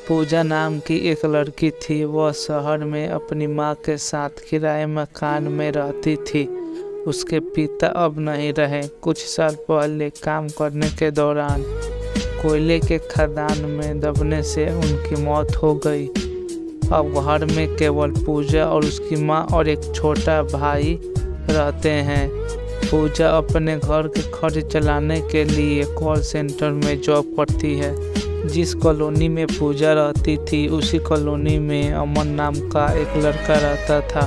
पूजा नाम की एक लड़की थी। वह शहर में अपनी माँ के साथ किराए मकान में रहती थी। उसके पिता अब नहीं रहे। कुछ साल पहले काम करने के दौरान कोयले के खदान में दबने से उनकी मौत हो गई। अब घर में केवल पूजा और उसकी माँ और एक छोटा भाई रहते हैं। पूजा अपने घर के खर्च चलाने के लिए कॉल सेंटर में जॉब करती है। जिस कॉलोनी में पूजा रहती थी उसी कॉलोनी में अमन नाम का एक लड़का रहता था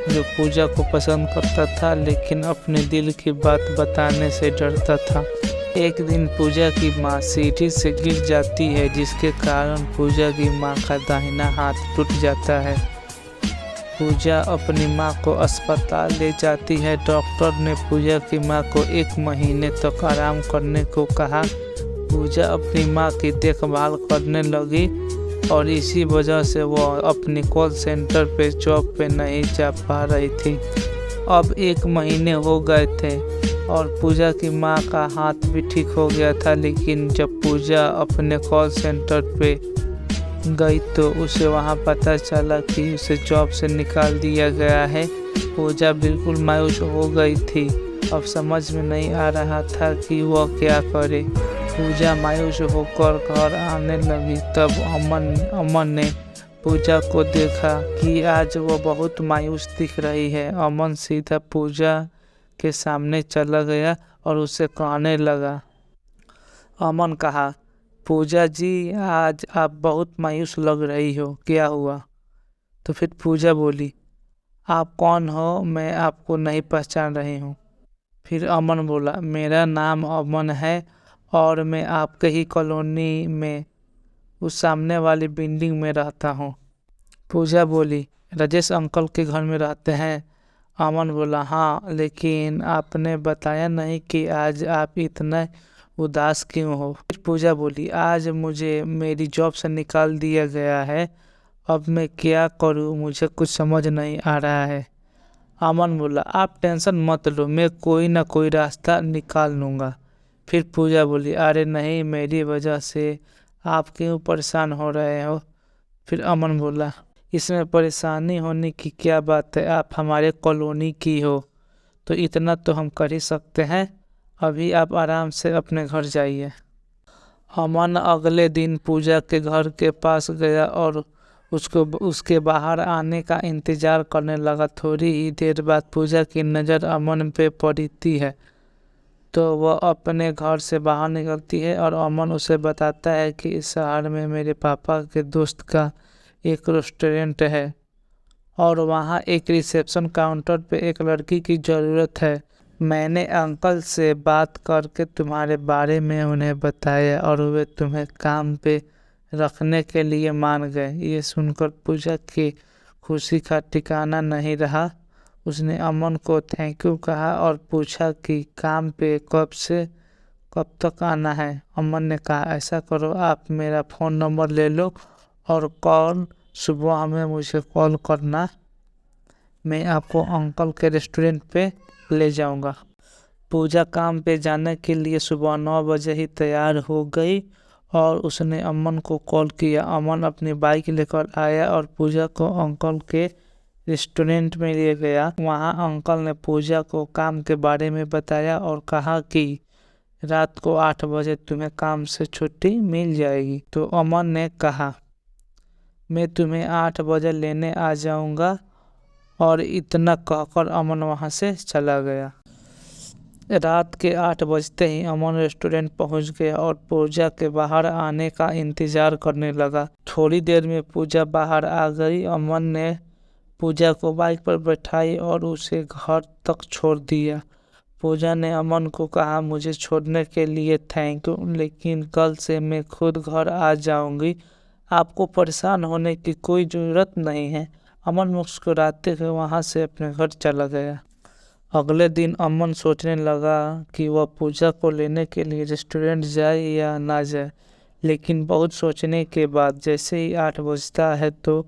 जो पूजा को पसंद करता था, लेकिन अपने दिल की बात बताने से डरता था। एक दिन पूजा की माँ सीढ़ी से गिर जाती है, जिसके कारण पूजा की माँ का दाहिना हाथ टूट जाता है। पूजा अपनी माँ को अस्पताल ले जाती है। डॉक्टर ने पूजा की माँ को 1 महीने तक आराम करने को कहा। पूजा अपनी माँ की देखभाल करने लगी और इसी वजह से वह अपनी कॉल सेंटर पे जॉब पे नहीं जा पा रही थी। अब 1 महीने हो गए थे और पूजा की माँ का हाथ भी ठीक हो गया था, लेकिन जब पूजा अपने कॉल सेंटर पे गई तो उसे वहाँ पता चला कि उसे जॉब से निकाल दिया गया है। पूजा बिल्कुल मायूस हो गई थी। अब समझ में नहीं आ रहा था कि वह क्या करे। पूजा मायूस होकर घर आने लगी। तब अमन ने पूजा को देखा कि आज वो बहुत मायूस दिख रही है। अमन सीधा पूजा के सामने चला गया और उसे कहने लगा। अमन कहा, पूजा जी, आज आप बहुत मायूस लग रही हो, क्या हुआ? तो फिर पूजा बोली, आप कौन हो? मैं आपको नहीं पहचान रही हूँ। फिर अमन बोला, मेरा नाम अमन है और मैं आपके ही कॉलोनी में उस सामने वाली बिल्डिंग में रहता हूँ। पूजा बोली, राजेश अंकल के घर में रहते हैं? अमन बोला, हाँ, लेकिन आपने बताया नहीं कि आज आप इतना उदास क्यों हो? फिर पूजा बोली, आज मुझे मेरी जॉब से निकाल दिया गया है। अब मैं क्या करूँ, मुझे कुछ समझ नहीं आ रहा है। अमन बोला, आप टेंशन मत लो, मैं कोई ना कोई रास्ता निकाल लूँगा। फिर पूजा बोली, अरे नहीं, मेरी वजह से आप क्यों परेशान हो रहे हो? फिर अमन बोला, इसमें परेशानी होने की क्या बात है? आप हमारे कॉलोनी की हो तो इतना तो हम कर ही सकते हैं। अभी आप आराम से अपने घर जाइए। अमन अगले दिन पूजा के घर के पास गया और उसके बाहर आने का इंतजार करने लगा। थोड़ी ही देर बाद पूजा की नज़र अमन पे पड़ती है तो वह अपने घर से बाहर निकलती है और अमन उसे बताता है कि इस शहर में मेरे पापा के दोस्त का एक रेस्टोरेंट है और वहाँ एक रिसेप्शन काउंटर पे एक लड़की की ज़रूरत है। मैंने अंकल से बात करके तुम्हारे बारे में उन्हें बताया और वे तुम्हें काम पे रखने के लिए मान गए। ये सुनकर पूजा की खुशी का ठिकाना नहीं रहा। उसने अमन को थैंक यू कहा और पूछा कि काम पे कब तक आना है। अमन ने कहा, ऐसा करो, आप मेरा फ़ोन नंबर ले लो और सुबह में मुझे कॉल करना। मैं आपको अंकल के रेस्टोरेंट पे ले जाऊंगा। पूजा काम पे जाने के लिए सुबह 9 बजे ही तैयार हो गई और उसने अमन को कॉल किया। अमन अपनी बाइक लेकर आया और पूजा को अंकल के रेस्टोरेंट में ले गया। वहाँ अंकल ने पूजा को काम के बारे में बताया और कहा कि रात को 8 बजे तुम्हें काम से छुट्टी मिल जाएगी। तो अमन ने कहा, मैं तुम्हें 8 बजे लेने आ जाऊंगा। और इतना कहकर अमन वहाँ से चला गया। रात के 8 बजते ही अमन रेस्टोरेंट पहुँच गया और पूजा के बाहर आने का इंतज़ार करने लगा। थोड़ी देर में पूजा बाहर आ गई। अमन ने पूजा को बाइक पर बैठाई और उसे घर तक छोड़ दिया। पूजा ने अमन को कहा, मुझे छोड़ने के लिए थैंक यू, लेकिन कल से मैं खुद घर आ जाऊंगी। आपको परेशान होने की कोई ज़रूरत नहीं है। अमन मुस्कुराते हुए वहाँ से अपने घर चला गया। अगले दिन अमन सोचने लगा कि वह पूजा को लेने के लिए रेस्टोरेंट जाए या ना जाए, लेकिन बहुत सोचने के बाद जैसे ही 8 बजता है तो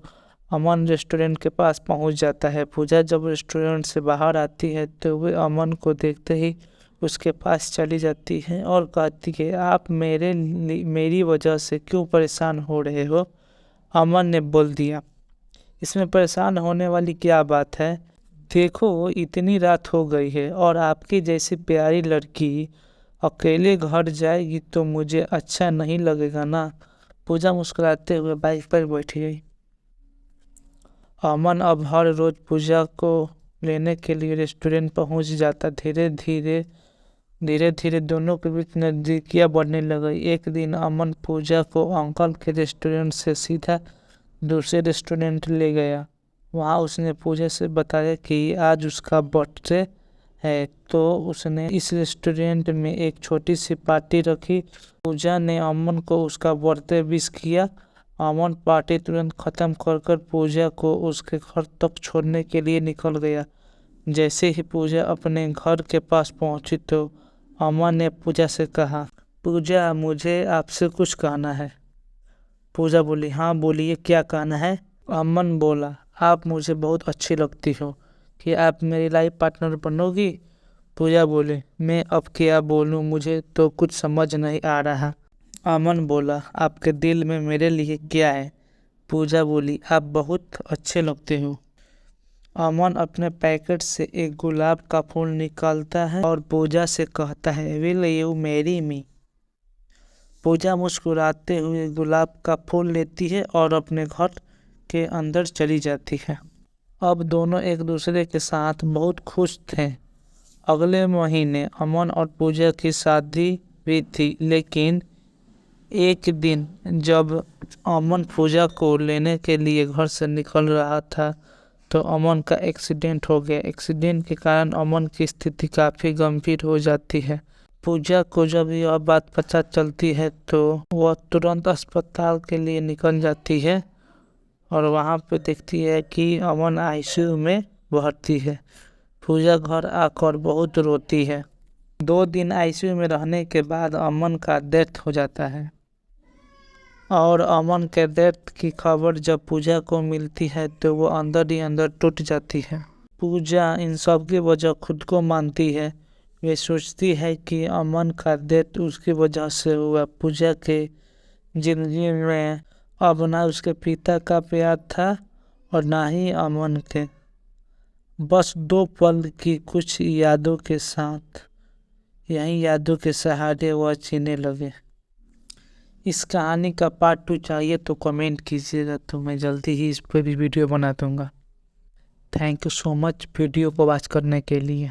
अमन रेस्टोरेंट के पास पहुंच जाता है। पूजा जब रेस्टोरेंट से बाहर आती है तो वे अमन को देखते ही उसके पास चली जाती है और कहती है, आप मेरी वजह से क्यों परेशान हो रहे हो? अमन ने बोल दिया। इसमें परेशान होने वाली क्या बात है? देखो, इतनी रात हो गई है और आपकी जैसी प्यारी लड़की अकेले घर जाएगी तो मुझे अच्छा नहीं लगेगा ना। पूजा मुस्कुराते हुए बाइक पर बैठ गई। अमन अब हर रोज पूजा को लेने के लिए रेस्टोरेंट पहुंच जाता। धीरे धीरे दोनों के बीच नजदीकियां बढ़ने लगी। एक दिन अमन पूजा को अंकल के रेस्टोरेंट से सीधा दूसरे रेस्टोरेंट ले गया। वहां उसने पूजा से बताया कि आज उसका बर्थडे है, तो उसने इस रेस्टोरेंट में एक छोटी सी पार्टी रखी। पूजा ने अमन को उसका बर्थडे विश किया। अमन पार्टी तुरंत खत्म कर पूजा को उसके घर तक छोड़ने के लिए निकल गया। जैसे ही पूजा अपने घर के पास पहुंची तो अमन ने पूजा से कहा, पूजा, मुझे आपसे कुछ कहना है। पूजा बोली, हाँ बोलिए, क्या कहना है? अमन बोला, आप मुझे बहुत अच्छी लगती हो, कि आप मेरी लाइफ पार्टनर बनोगी? पूजा बोली, मैं अब क्या बोलूँ, मुझे तो कुछ समझ नहीं आ रहा। अमन बोला, आपके दिल में मेरे लिए क्या है? पूजा बोली, आप बहुत अच्छे लगते हो। अमन अपने पैकेट से एक गुलाब का फूल निकालता है और पूजा से कहता है, विल यू मैरी मी? पूजा मुस्कुराते हुए गुलाब का फूल लेती है और अपने घर के अंदर चली जाती है। अब दोनों एक दूसरे के साथ बहुत खुश थे। अगले महीने अमन और पूजा की शादी भी थी, लेकिन एक दिन जब अमन पूजा को लेने के लिए घर से निकल रहा था तो अमन का एक्सीडेंट हो गया। एक्सीडेंट के कारण अमन की स्थिति काफ़ी गंभीर हो जाती है। पूजा को जब यह बात पता चलती है तो वह तुरंत अस्पताल के लिए निकल जाती है और वहां पे देखती है कि अमन आईसीयू में भर्ती है। पूजा घर आकर बहुत रोती है। 2 दिन आईसीयू में रहने के बाद अमन का डेथ हो जाता है और अमन के डेथ की खबर जब पूजा को मिलती है तो वो अंदर ही अंदर टूट जाती है। पूजा इन सब की वजह खुद को मानती है। वे सोचती है कि अमन का डेथ उसकी वजह से हुआ। पूजा के जिंदगी में अब ना उसके पिता का प्यार था और ना ही अमन के। बस 2 पल की कुछ यादों के साथ, यही यादों के सहारे वह जीने लगे। इस कहानी का पार्ट 2 चाहिए तो कमेंट कीजिएगा, तो मैं जल्दी ही इस पर भी वीडियो बना दूंगा। Thank you so much video को वॉच करने के लिए।